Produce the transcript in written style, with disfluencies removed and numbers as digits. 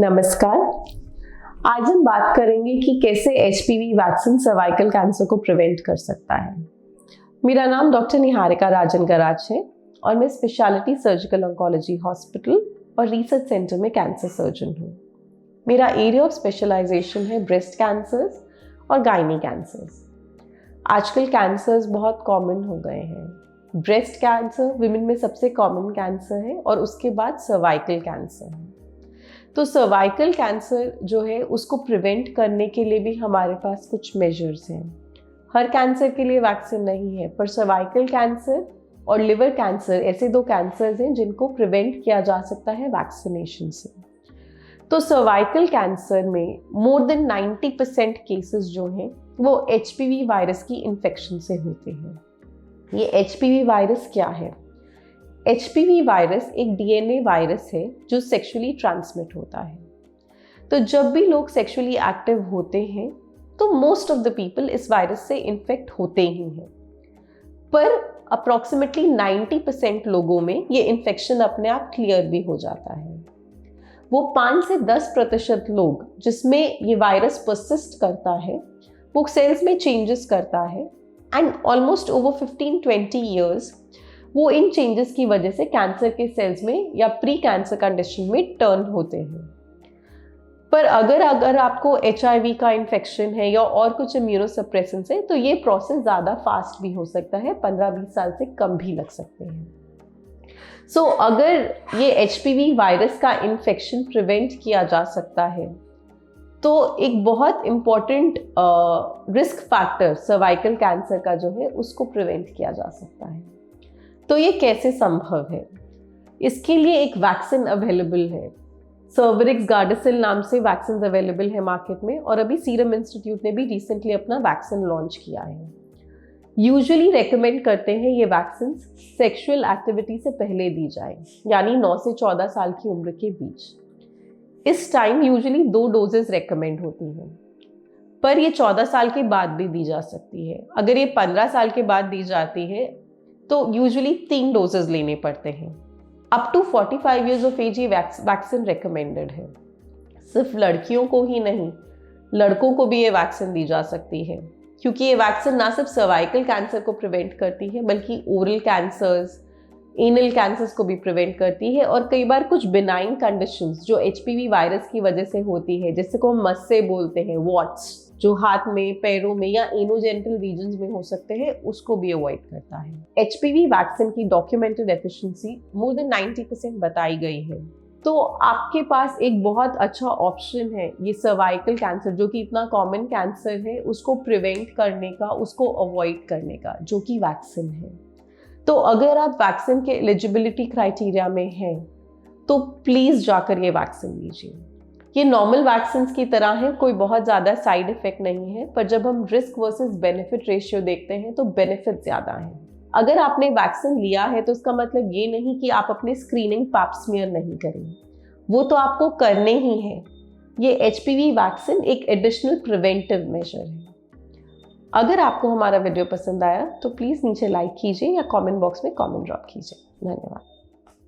नमस्कार। आज हम बात करेंगे कि कैसे एचपीवी वैक्सीन सर्वाइकल कैंसर को प्रिवेंट कर सकता है। मेरा नाम डॉक्टर निहारिका राजन गराज है और मैं स्पेशलिटी सर्जिकल ऑन्कोलॉजी हॉस्पिटल और रिसर्च सेंटर में कैंसर सर्जन हूँ। मेरा एरिया ऑफ स्पेशलाइजेशन है ब्रेस्ट कैंसर्स और गायनी कैंसर्स। आजकल कैंसर्स बहुत कॉमन हो गए हैं। ब्रेस्ट कैंसर विमेन में सबसे कॉमन कैंसर है और उसके बाद सर्वाइकल कैंसर है। तो सर्वाइकल कैंसर जो है उसको प्रिवेंट करने के लिए भी हमारे पास कुछ मेजर्स हैं। हर कैंसर के लिए वैक्सीन नहीं है, पर सर्वाइकल कैंसर और लिवर कैंसर ऐसे दो कैंसर्स हैं जिनको प्रिवेंट किया जा सकता है वैक्सीनेशन से। तो सर्वाइकल कैंसर में मोर देन 90% केसेस जो हैं वो एचपीवी वायरस की इन्फेक्शन से होते हैं। ये एचपीवी वायरस क्या है? एचपीवी वायरस एक डीएनए वायरस है जो सेक्सुअली ट्रांसमिट होता है। तो जब भी लोग सेक्सुअली एक्टिव होते हैं तो मोस्ट ऑफ द पीपल इस वायरस से इन्फेक्ट होते ही हैं, पर अप्रॉक्सीमेटली 90% लोगों में ये इन्फेक्शन अपने आप क्लियर भी हो जाता है। वो 5 से 10% लोग जिसमें ये वायरस परसिस्ट करता है, वो सेल्स में चेंजेस करता है एंड ऑलमोस्ट ओवर 15-20 ईयर्स वो इन चेंजेस की वजह से कैंसर के सेल्स में या प्री कैंसर कंडीशन में टर्न होते हैं। पर अगर आपको एचआईवी का इन्फेक्शन है या और कुछ इम्यूनोसप्रेसेंट्स है तो ये प्रोसेस ज़्यादा फास्ट भी हो सकता है, 15-20 साल से कम भी लग सकते हैं। सो अगर ये एचपीवी वायरस का इन्फेक्शन प्रिवेंट किया जा सकता है तो एक बहुत important risk factor cervical cancer का जो है उसको प्रिवेंट किया जा सकता है। तो ये कैसे संभव है? इसके लिए एक वैक्सीन अवेलेबल है। सर्वरिक्स गार्डासिल नाम से वैक्सीन अवेलेबल है मार्केट में और अभी सीरम इंस्टीट्यूट ने भी रिसेंटली अपना वैक्सीन लॉन्च किया है। यूजुअली रेकमेंड करते हैं ये वैक्सीन सेक्सुअल एक्टिविटी से पहले दी जाए, यानी 9 से 14 साल की उम्र के बीच। इस टाइम यूजुअली 2 डोजेस रेकमेंड होती हैं, पर ये 14 साल के बाद भी दी जा सकती है। अगर ये 15 साल के बाद दी जाती है तो यूजुअली 3 डोजेस लेने पड़ते हैं। Up to 45 years of age ये वैक्सीन रिकमेंडेड है। सिर्फ लड़कियों को ही नहीं, लड़कों को भी ये वैक्सीन दी जा सकती है, क्योंकि ये वैक्सीन ना सिर्फ सर्वाइकल कैंसर को प्रिवेंट करती है बल्कि ओरल कैंसर्स, एनल कैंसर्स को भी प्रिवेंट करती है और कई बार कुछ बिनाइन कंडीशंस जो एचपीवी वायरस की वजह से होती है, जिससे को हम मस्से बोलते हैं, वॉट्स जो हाथ में, पैरों में या एनोजेनिटल रीजन्स में हो सकते हैं, उसको भी अवॉइड करता है। एचपीवी वैक्सीन की डॉक्यूमेंटेड एफिशिएंसी मोर देन 90% बताई गई है। तो आपके पास एक बहुत अच्छा ऑप्शन है ये सर्वाइकल कैंसर, जो कि इतना कॉमन कैंसर है, उसको प्रिवेंट करने का, उसको अवॉइड करने का, जो कि वैक्सीन है। तो अगर आप वैक्सीन के एलिजिबिलिटी क्राइटेरिया में हैं तो प्लीज़ जाकर ये वैक्सीन लीजिए। ये नॉर्मल वैक्सीन की तरह है, कोई बहुत ज़्यादा साइड इफेक्ट नहीं है, पर जब हम रिस्क वर्सेस बेनिफिट रेशियो देखते हैं तो बेनिफिट ज़्यादा है। अगर आपने वैक्सीन लिया है तो इसका मतलब ये नहीं कि आप अपनी स्क्रीनिंग पैप स्मीयर नहीं करें, वो तो आपको करने ही है। ये एचपीवी वैक्सीन एक एडिशनल प्रिवेंटिव मेजर है। अगर आपको हमारा वीडियो पसंद आया तो प्लीज़ नीचे लाइक कीजिए या कमेंट बॉक्स में कमेंट ड्रॉप कीजिए। धन्यवाद।